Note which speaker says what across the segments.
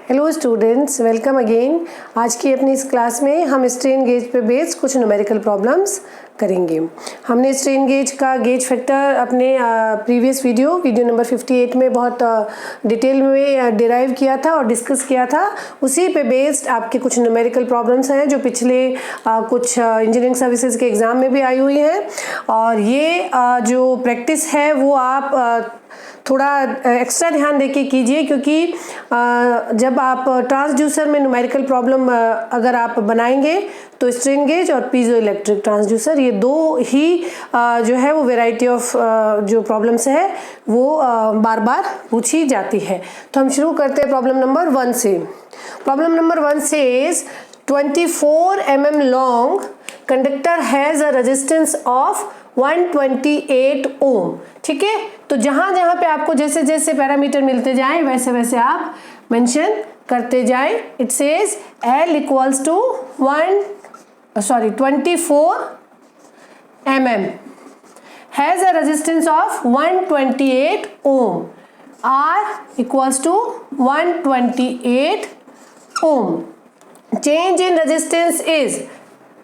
Speaker 1: Hello students, welcome again. आज की अपनी इस क्लास में हम स्ट्रेन गेज पे बेस्ड कुछ न्यूमेरिकल प्रॉब्लम्स करेंगे। हमने स्ट्रेन गेज का गेज फैक्टर अपने प्रीवियस वीडियो नंबर 58 में बहुत डिटेल में डिराइव किया था और डिस्कस किया था। उसी पे बेस्ड आपके कुछ न्यूमेरिकल प्रॉब्लम्स हैं जो पिछले कुछ इंजीनियरिंग सर्विसेज के एग्ज़ाम में भी आई हुई हैं। और ये जो प्रैक्टिस है वो आप थोड़ा एक्स्ट्रा ध्यान देके कीजिए, क्योंकि जब आप ट्रांसड्यूसर में न्यूमेरिकल प्रॉब्लम अगर आप बनाएंगे तो स्ट्रेन गेज और पीजो इलेक्ट्रिक ट्रांसड्यूसर ये दो ही जो है वो वैरायटी ऑफ जो प्रॉब्लम्स है वो बार बार पूछी जाती है। तो हम शुरू करते हैं प्रॉब्लम नंबर 1 से। Problem number 1 says 24 mm long conductor has a resistance of 128 ओम। ठीक है, तो जहां जहां पे आपको जैसे जैसे पैरामीटर मिलते जाएं वैसे वैसे आप मेंशन करते जाएं। It says L equals to 24 mm has a resistance of 128 ohm. R equals to 128 ohm. Change in resistance is,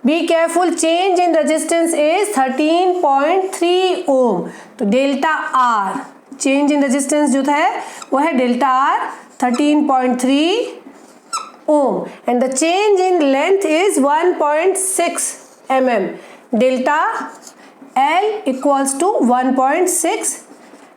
Speaker 1: be careful, change in resistance is 13.3 ohm। तो delta R change in resistance जो है वो है delta R 13.3 ohm and the change in length is 1.6 mm। Delta L equals to 1.6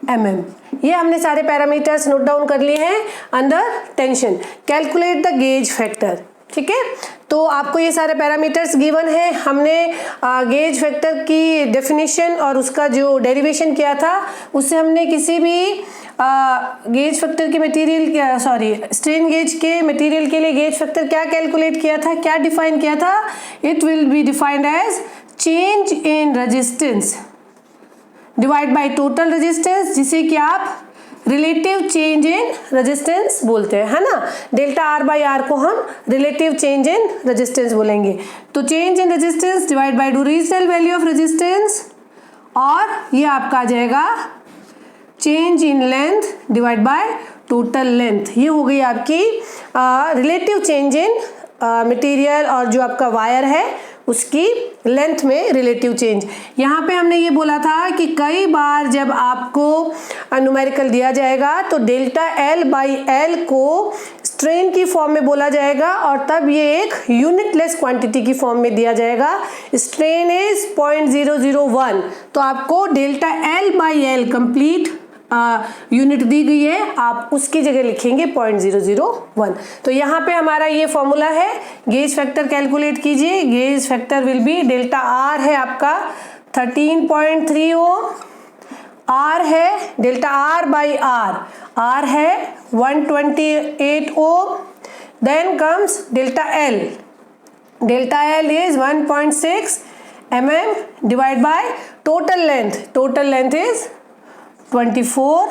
Speaker 1: mm। ये हमने सारे parameters note down कर लिए हैं under tension. Calculate the gauge factor. ठीक है, तो आपको ये सारे पैरामीटर्स गिवन है। हमने गेज फैक्टर की डेफिनेशन और उसका जो डेरिवेशन किया था उससे हमने किसी भी गेज फैक्टर के मटेरियल स्ट्रेन गेज के मटेरियल के लिए गेज फैक्टर क्या कैलकुलेट किया था, क्या डिफाइन किया था। It will be defined as change in resistance divide by total resistance, जिसे कि आप रिलेटिव चेंज इन रेजिस्टेंस बोलते हैं, है ना। डेल्टा R बाई R को हम रिलेटिव चेंज इन रेजिस्टेंस बोलेंगे। तो change in resistance divide bye original value of resistance, और ये आपका आ जाएगा change in length divide by total length. ये हो गई आपकी रिलेटिव चेंज इन मटेरियल और जो आपका वायर है उसकी लेंथ में रिलेटिव चेंज। यहाँ पे हमने ये बोला था कि कई बार जब आपको न्यूमेरिकल दिया जाएगा तो डेल्टा L बाई L को स्ट्रेन की फॉर्म में बोला जाएगा और तब ये एक यूनिटलेस क्वांटिटी की फॉर्म में दिया जाएगा। स्ट्रेन इज 0.001, तो आपको delta L by L complete unit दी गई है, आप उसकी जगह लिखेंगे 0.001। तो यहाँ पे हमारा ये फॉर्मूला है। गेज फैक्टर कैलकुलेट कीजिए। Gauge factor will be delta R है आपका 13.3 ओम, R है डेल्टा R बाई R है 128 ohm, then comes delta L। Delta L is 1.6 mm divide by total length is 24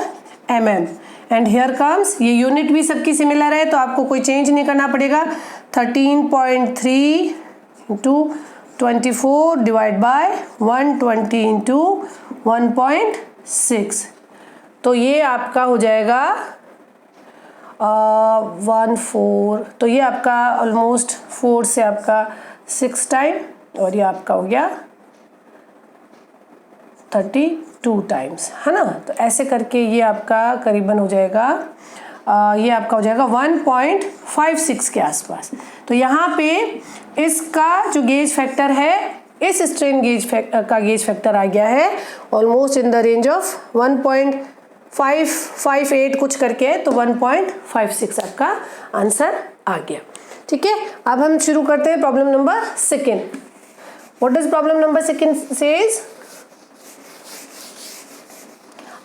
Speaker 1: mm and here comes, ये unit भी सबकी similar है तो आपको कोई चेंज नहीं करना पड़ेगा। 13.3 इंटू 24 डिवाइड बाय 120 इंटू 1.6, तो ये आपका हो जाएगा 14। तो ये आपका ऑलमोस्ट 4 से आपका 6 टाइम, और ये आपका हो गया 32 टाइम्स, है ना। तो ऐसे करके ये आपका करीबन हो जाएगा ये आपका हो जाएगा 1.56 के आसपास। तो यहाँ पे इसका जो गेज फैक्टर है, इस स्ट्रेन गेज का गेज फैक्टर आ गया है almost in the range of 1.558 कुछ करके है, तो 1.56 आपका आंसर आ गया। ठीक है, अब हम शुरू करते हैं problem number 2। What does problem number 2 says.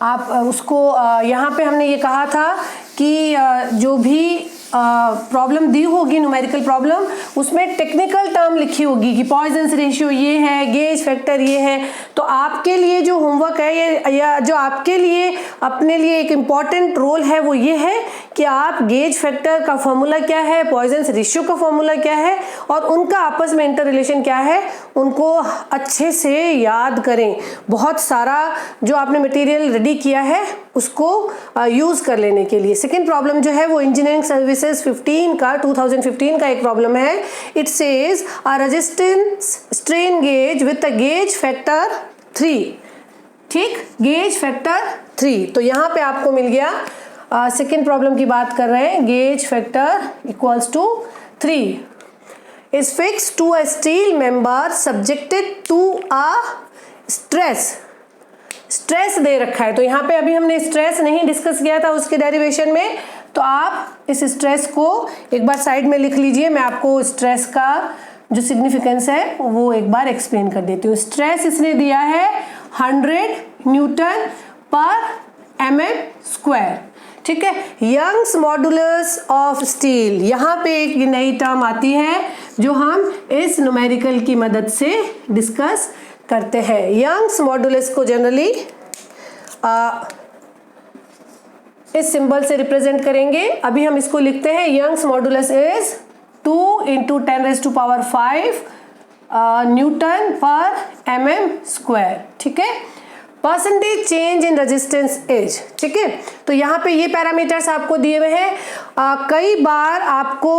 Speaker 1: आप उसको यहाँ पे हमने ये कहा था कि जो भी प्रॉब्लम दी होगी न्यूमेरिकल प्रॉब्लम, उसमें टेक्निकल टर्म लिखी होगी कि पॉइजन्स रेशियो ये है, गेज फैक्टर ये है। तो आपके लिए जो होमवर्क है ये, या जो आपके लिए अपने लिए एक इम्पॉर्टेंट रोल है वो ये है कि आप गेज फैक्टर का फॉर्मूला क्या है, पॉइजन्स रेशियो का फॉर्मूला क्या है और उनका आपस में इंटर रिलेशन क्या है, उनको अच्छे से याद करें। बहुत सारा जो आपने मटेरियल रेडी किया है उसको यूज़ कर लेने के लिए। सेकेंड प्रॉब्लम जो है वो इंजीनियरिंग सर्विसेज 15 का 2015 का एक प्रॉब्लम है। It says a resistance strain gauge with a gauge factor 3, ठीक, गेज फैक्टर 3। तो यहाँ पे आपको मिल गया सेकेंड प्रॉब्लम की बात कर रहे हैं, gauge factor equals to 3 is fixed to a steel member subjected to a stress दे रखा है। तो यहाँ पे अभी हमने स्ट्रेस नहीं डिस्कस किया था उसके डेरिवेशन में, तो आप इस स्ट्रेस को एक बार साइड में लिख लीजिए। मैं आपको स्ट्रेस का जो सिग्निफिकेंस है वो एक बार एक्सप्लेन कर देती हूँ। स्ट्रेस इसने दिया है 100 न्यूटन पर mm स्क्वायर, ठीक है। यंग्स मॉडुलस ऑफ स्टील, यहाँ पे एक नई टर्म आती है जो हम इस न्यूमेरिकल की मदद से डिस्कस करते हैं। यंग्स मॉडुलस को जनरली इस सिंबल से रिप्रेजेंट करेंगे। अभी हम इसको लिखते हैं, यंग्स मॉडुलस इज 2 × 10⁵ न्यूटन पर mm स्क्वायर, ठीक है। Percentage change in resistance is, ठीक है। तो यहाँ पे ये पैरामीटर्स आपको दिए हुए हैं। कई बार आपको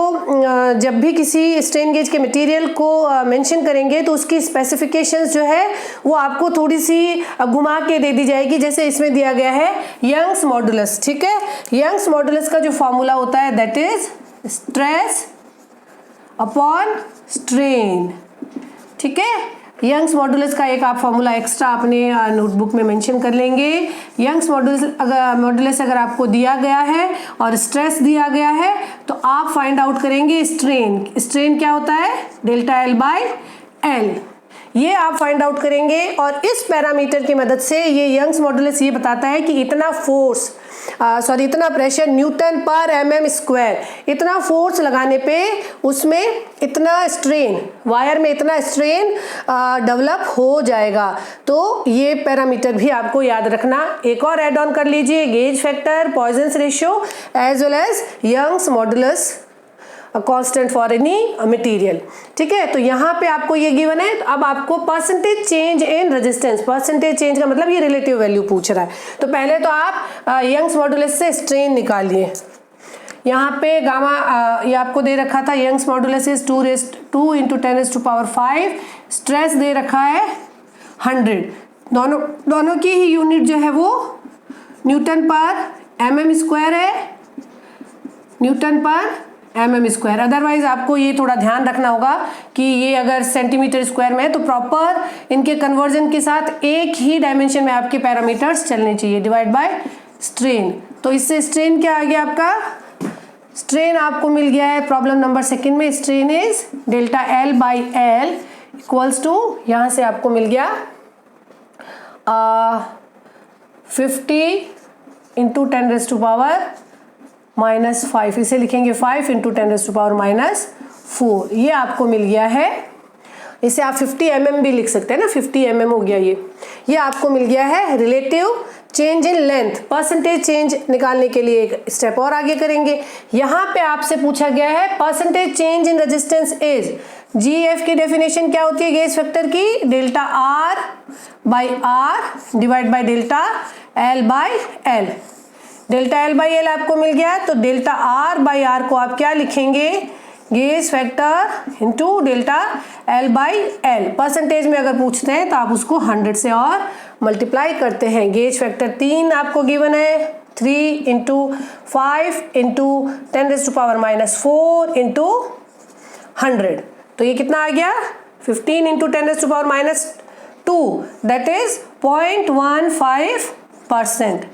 Speaker 1: जब भी किसी स्ट्रेन गेज के मटेरियल को मेंशन करेंगे तो उसकी स्पेसिफिकेशंस जो है वो आपको थोड़ी सी घुमा के दे दी जाएगी। जैसे इसमें दिया गया है यंग्स मॉडुलस, ठीक है। यंग्स मॉडुलस का जो फॉर्मूला होता है that is stress upon strain, ठीक है। यंग्स मॉडुलस का एक आप फॉर्मूला एक्स्ट्रा अपने नोटबुक में मेंशन कर लेंगे। यंग्स मॉडुलस अगर आपको दिया गया है और स्ट्रेस दिया गया है तो आप फाइंड आउट करेंगे स्ट्रेन क्या होता है, डेल्टा L/L, ये आप फाइंड आउट करेंगे। और इस पैरामीटर की मदद से ये यंग्स मॉडुलस ये बताता है कि इतना फोर्स इतना प्रेशर न्यूटन पर mm स्क्वायर, इतना फोर्स लगाने पे उसमें इतना स्ट्रेन, वायर में इतना स्ट्रेन डेवलप हो जाएगा। तो ये पैरामीटर भी आपको याद रखना। एक और ऐड ऑन कर लीजिए, gauge factor, Poisson's ratio as well as Young's modulus constant for any material, ठीक है। तो यहाँ पे आपको ये गिवन है। अब आपको percentage change in resistance, percentage change का मतलब ये रिलेटिव वैल्यू पूछ रहा है। तो पहले तो आप यंग्स मॉडुलस से स्ट्रेन निकालिए। यहाँ पे गामा ये आपको दे रखा था, यंग्स मॉडुलस इज 2 × 10⁵, स्ट्रेस दे रखा है 100। दोनों की ही यूनिट जो है वो न्यूटन पर mm स्क्वायर है, न्यूटन पर mm स्क्वायर। अदरवाइज आपको ये थोड़ा ध्यान रखना होगा कि ये अगर सेंटीमीटर स्क्वायर में है तो प्रॉपर इनके कन्वर्जन के साथ एक ही डायमेंशन में आपके पैरामीटर्स चलने चाहिए, डिवाइड बाय स्ट्रेन। तो इससे स्ट्रेन क्या आ गया आपका, स्ट्रेन आपको मिल गया है प्रॉब्लम नंबर सेकेंड में, strain is delta L/L equals to, यहाँ से आपको मिल गया 50 × 10⁻⁻⁵, इसे लिखेंगे 5 × 10⁻⁻⁴, ये आपको मिल गया है। इसे आप 50 mm भी लिख सकते हैं ना, 50 mm हो गया ये आपको मिल गया है। Relative change in length, percentage change निकालने के लिए एक स्टेप और आगे करेंगे। यहाँ पे आपसे पूछा गया है percentage change in resistance is, GF की डेफिनेशन क्या होती है गेज फैक्टर की, delta R/R divide by delta L/L। Delta L/L आपको मिल गया, तो डेल्टा R/R को आप क्या लिखेंगे, gauge factor into delta L/L। Percentage में अगर पूछते हैं तो आप उसको 100 से और मल्टीप्लाई करते हैं। गेज फैक्टर 3 आपको गिवन है, 3 × 5 × 10⁻⁻⁴ इंटू 100, तो ये कितना आ गया 15 × 10⁻⁻2, दैट इज 0.15%,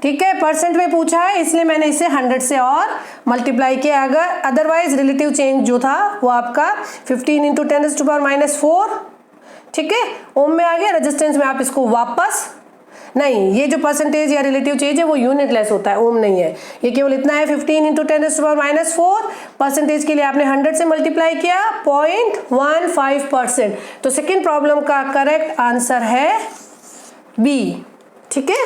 Speaker 1: ठीक है। परसेंट में पूछा है इसलिए मैंने इसे 100 से और मल्टीप्लाई किया। अगर अदरवाइज रिलेटिव चेंज जो था वो आपका 15 × 10⁻⁴, ठीक है, ओम में आ गया। रेजिस्टेंस में आप इसको वापस नहीं, ये जो परसेंटेज या रिलेटिव चेंज है वो यूनिटलेस होता है, ओम नहीं है, ये केवल इतना है 15 × 10⁻⁴। परसेंटेज के लिए आपने 100 से मल्टीप्लाई किया, 0.15%। तो सेकेंड प्रॉब्लम का करेक्ट आंसर है बी, ठीक है।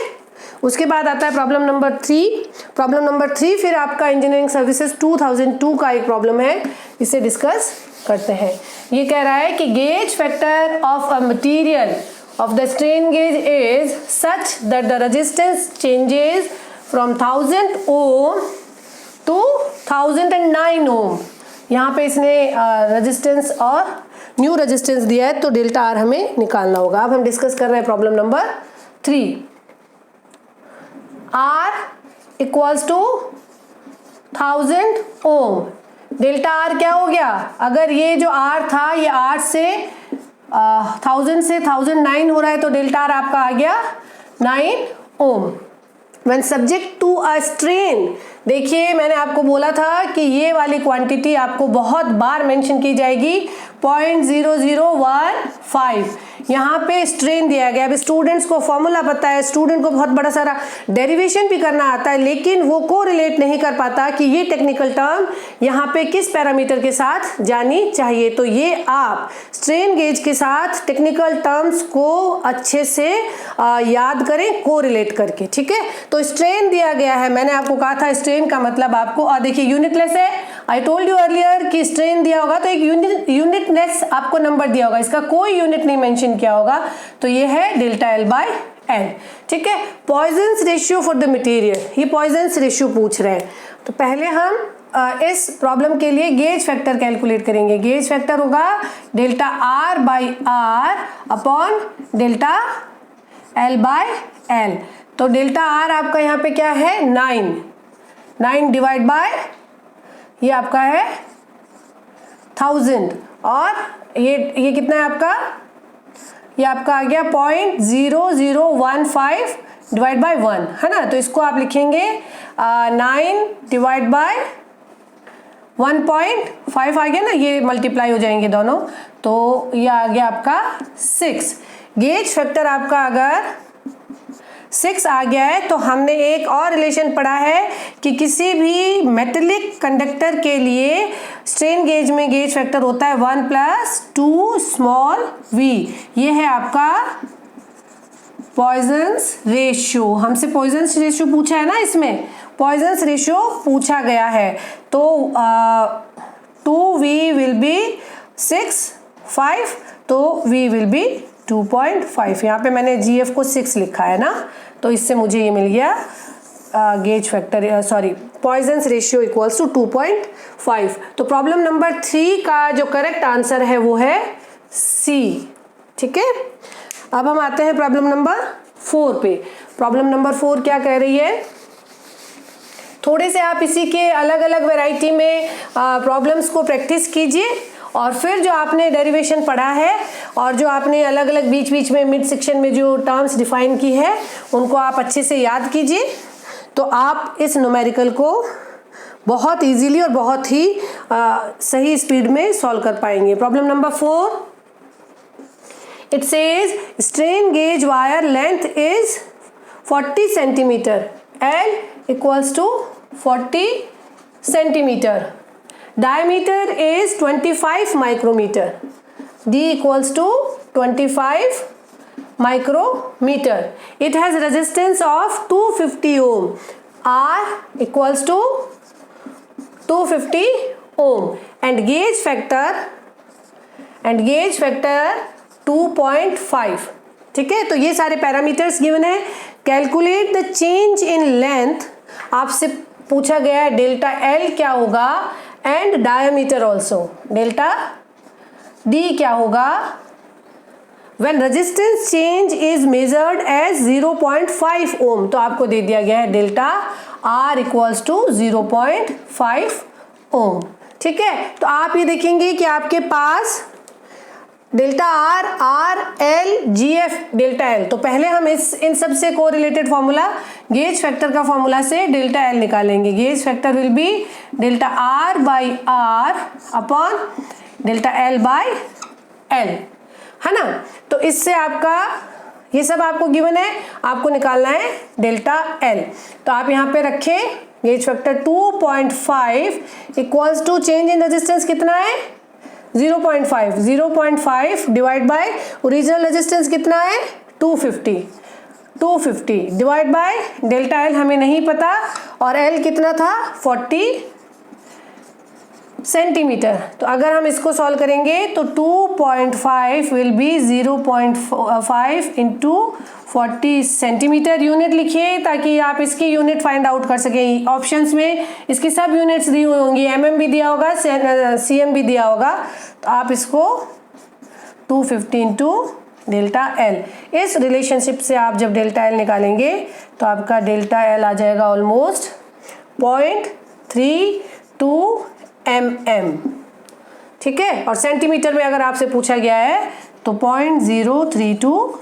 Speaker 1: उसके बाद आता है प्रॉब्लम नंबर 3। प्रॉब्लम नंबर 3 फिर आपका इंजीनियरिंग सर्विसेज 2002 का एक प्रॉब्लम है, इसे डिस्कस करते हैं। ये कह रहा है कि gauge factor of a material of the strain gauge is such that the resistance changes from 1000 ohm to 1009 ohm. यहाँ पे इसने रेजिस्टेंस और न्यू रेजिस्टेंस दिया है, तो डेल्टा आर हमें निकालना होगा. अब हम डिस्कस कर रहे हैं problem number 3. R equals to 1000 ohm. Delta R क्या हो गया? अगर ये जो आर था ये आर से 1000 से 1009 हो रहा है, तो डेल्टा आर आपका आ गया 9 ओम. When subject to a strain, देखिए मैंने आपको बोला था कि ये वाली क्वांटिटी आपको बहुत बार मेंशन की जाएगी, 0.0015. यहाँ पे स्ट्रेन दिया गया. अब स्टूडेंट्स को फॉर्मूला पता है, स्टूडेंट को बहुत बड़ा सारा डेरिवेशन भी करना आता है, लेकिन वो को रिलेट नहीं कर पाता कि ये टेक्निकल टर्म यहाँ पे किस पैरामीटर के साथ जानी चाहिए. तो ये आप स्ट्रेन गेज के साथ टेक्निकल टर्म्स को अच्छे से याद करें को रिलेट करके. ठीक है, तो स्ट्रेन दिया गया है. मैंने आपको कहा था स्ट्रेन का मतलब आपको, और देखिए यूनिटलेस है. आई टोल्ड यू अर्लियर कि स्ट्रेन दिया होगा तो एक यूनिटलेस आपको नंबर दिया होगा, इसका कोई यूनिट नहीं मेंशन किया होगा, तो ये है डेल्टा एल बाय एल. ठीक है, Poisson's ratio for the material, ये पॉइजन्स रेशियो पूछ रहे हैं. तो पहले हम इस प्रॉब्लम के लिए गेज फैक्टर कैलकुलेट करेंगे. गेज फैक्टर होगा delta R by R upon delta L by L. तो डेल्टा आर आपका यहाँ पे क्या है? 9 डिवाइड बाय ये आपका है 1000, और ये कितना है आपका? ये आपका आ गया 0.0015 डिवाइड बाय 1, है ना. तो इसको आप लिखेंगे 9 डिवाइड बाय 1.5 आ गया ना, ये मल्टीप्लाई हो जाएंगे दोनों, तो ये आ गया आपका 6. गेज फैक्टर आपका अगर 6 आ गया है, तो हमने एक और रिलेशन पढ़ा है कि किसी भी मेटेलिक कंडक्टर के लिए स्ट्रेन गेज में गेज फैक्टर होता है 1 + 2 स्मॉल v. ये है आपका पॉइजन्स रेशियो. हमसे पॉइजन्स रेशियो पूछा है ना, इसमें पॉइजन्स रेशियो पूछा गया है. तो 2v विल बी 6, 5, तो v विल बी 2.5. यहाँ पे मैंने GF को 6 लिखा है ना, तो इससे मुझे ये मिल गया gauge factor, sorry Poisson's ratio equals to 2.5. तो प्रॉब्लम नंबर 3 का जो करेक्ट आंसर है वो है C. ठीक है, अब हम आते हैं प्रॉब्लम नंबर 4 पे. प्रॉब्लम नंबर 4 क्या कह रही है? थोड़े से आप इसी के अलग अलग वैरायटी में प्रॉब्लम्स को प्रैक्टिस कीजिए, और फिर जो आपने डेरिवेशन पढ़ा है और जो आपने अलग अलग बीच बीच में मिड सेक्शन में जो टर्म्स डिफाइन की है उनको आप अच्छे से याद कीजिए, तो आप इस न्यूमेरिकल को बहुत इजीली और बहुत ही सही स्पीड में सॉल्व कर पाएंगे. Problem number 4, it says strain gauge wire length is 40 centimetre, L equals to 40 centimetre. Diameter is 25 micrometer. D equals to 25 micrometer. It has resistance of 250 ohm. R equals to 250 ohm. And gauge factor 2.5. ठीक है, तो ये सारे parameters given है. Calculate the change in length, आपसे पूछा गया है डेल्टा एल क्या होगा and diameter also. Delta D क्या होगा when resistance change is measured as 0.5 ohm. तो आपको दे दिया गया है delta R equals to 0.5 ohm. ठीक है, तो आप ये देखेंगे कि आपके पास delta R, R L, G F, delta L. तो पहले हम इन सब से कोरिलेटेड फॉर्मूला गेज फैक्टर का फॉर्मूला से डेल्टा एल निकालेंगे. Gauge factor will be delta R by R upon delta L by L, है ना. तो इससे आपका ये सब आपको गिवन है, आपको निकालना है डेल्टा एल. तो आप यहाँ पे रखें gauge factor 2.5 equals to change in resistance कितना है 0.5 डिवाइड बाय ओरिजिनल रेजिस्टेंस कितना है 250 डिवाइड बाय डेल्टा एल हमें नहीं पता, और एल कितना था 40 सेंटीमीटर। तो अगर हम इसको सॉल्व करेंगे तो 2.5 will be 0.5 into 40 centimetre. Unit लिखिए ताकि आप इसकी यूनिट फाइंड आउट कर सकें। ऑप्शंस में इसकी सब यूनिट्स दी हुई होंगी, mm भी दिया होगा, cm भी दिया होगा। तो आप इसको 250 इंटू डेल्टा एल, इस रिलेशनशिप से आप जब डेल्टा एल निकालेंगे तो आपका डेल्टा एल आ जाएगा ऑलमोस्ट 0.32 mm। ठीक है, और सेंटीमीटर में अगर आपसे पूछा गया है तो 0.032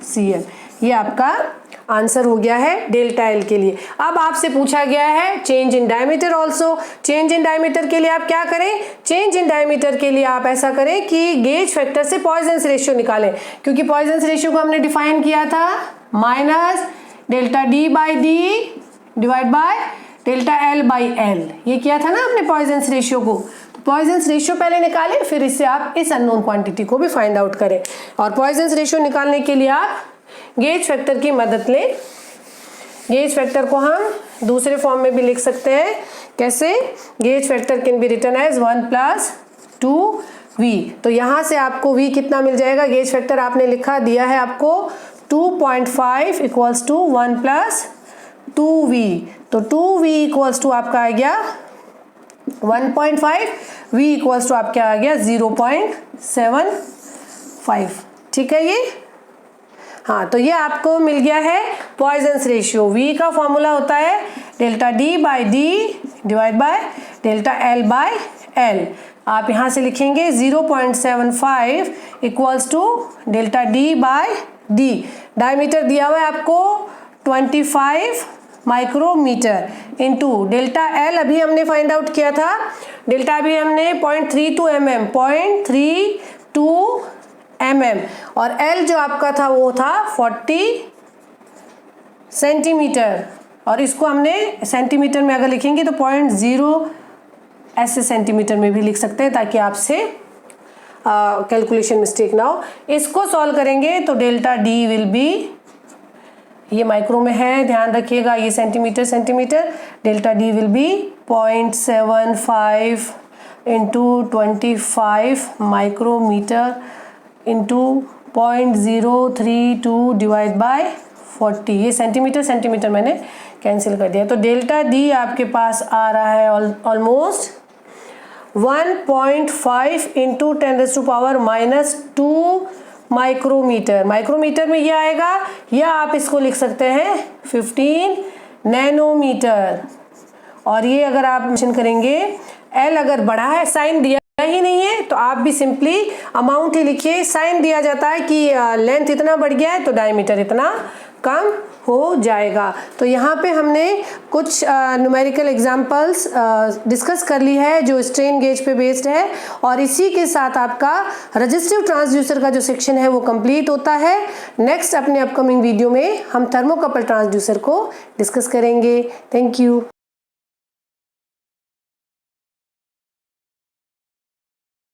Speaker 1: cm। ये आपका आंसर हो गया है डेल्टा एल के लिए। अब आपसे पूछा गया है change in diameter also. Change in diameter के लिए आप क्या करें? चेंज इन डायमीटर के लिए आप ऐसा करें कि गेज फैक्टर से पॉइजन्स रेशियो निकालें, क्योंकि पॉइजन्स रेशियो को हमने डिफाइन किया था minus delta D by D divide by delta L by L. ये किया था ना हमने पॉइजन्स रेशियो को। तो पॉइजन्स रेशियो पहले निकालें, फिर इससे आप इस अननोन क्वांटिटी को भी फाइंड आउट करें। और पॉइजन्स रेशियो निकालने के लिए आप गेज फैक्टर की मदद लें। गेज फैक्टर को हम दूसरे फॉर्म में भी लिख सकते हैं। कैसे? Gauge factor can be written as 1 + 2v। तो यहाँ से आपको v कितना मिल जाएगा? गेज फैक्टर आपने लिखा दिया है आपको 2.5 = 1 + 2v। तो 2v = आपका आ गया 1.5, v = आपका आ गया 0.75। ठीक है ये? हाँ, तो ये आपको मिल गया है पॉइजन्स रेशियो। v का फॉर्मूला होता है delta D by D divide by delta L by L. आप यहाँ से लिखेंगे 0.75 = delta D by D. Diameter दिया हुआ है आपको 25 माइक्रोमीटर इंटू डेल्टा एल अभी हमने फाइंड आउट किया था। डेल्टा अभी हमने 0.32 mm, 0.32 mm, और एल जो आपका था वो था 40 सेंटीमीटर। और इसको हमने सेंटीमीटर में अगर लिखेंगे तो 0.0 ऐसे सेंटीमीटर में भी लिख सकते हैं ताकि आपसे कैलकुलेशन मिस्टेक ना हो। इसको सॉल्व करेंगे तो डेल्टा डी विल बी, ये माइक्रो में है ध्यान रखिएगा, ये centimetre. Delta D will be 0.75 into 25 micrometre into 0.032 divide by 40। ये सेंटीमीटर मैंने कैंसिल कर दिया। तो डेल्टा डी आपके पास आ रहा है ऑलमोस्ट 1.5 इंटू 10⁻⁻² माइक्रोमीटर। माइक्रोमीटर में ये आएगा, या आप इसको लिख सकते हैं 15 नैनोमीटर। और ये अगर आप मेंशन करेंगे एल अगर बढ़ा है, साइन दिया ही नहीं है तो आप भी सिंपली अमाउंट ही लिखिए। साइन दिया जाता है कि लेंथ इतना बढ़ गया है तो डायमीटर इतना कम हो जाएगा। तो यहाँ पे हमने कुछ न्यूमेरिकल एग्जांपल्स डिस्कस कर ली है जो स्ट्रेन गेज पे बेस्ड है, और इसी के साथ आपका रेजिस्टिव ट्रांसड्यूसर का जो सेक्शन है वो कंप्लीट होता है। नेक्स्ट अपने अपकमिंग वीडियो में हम थर्मोकपल ट्रांसड्यूसर को डिस्कस करेंगे। Thank you.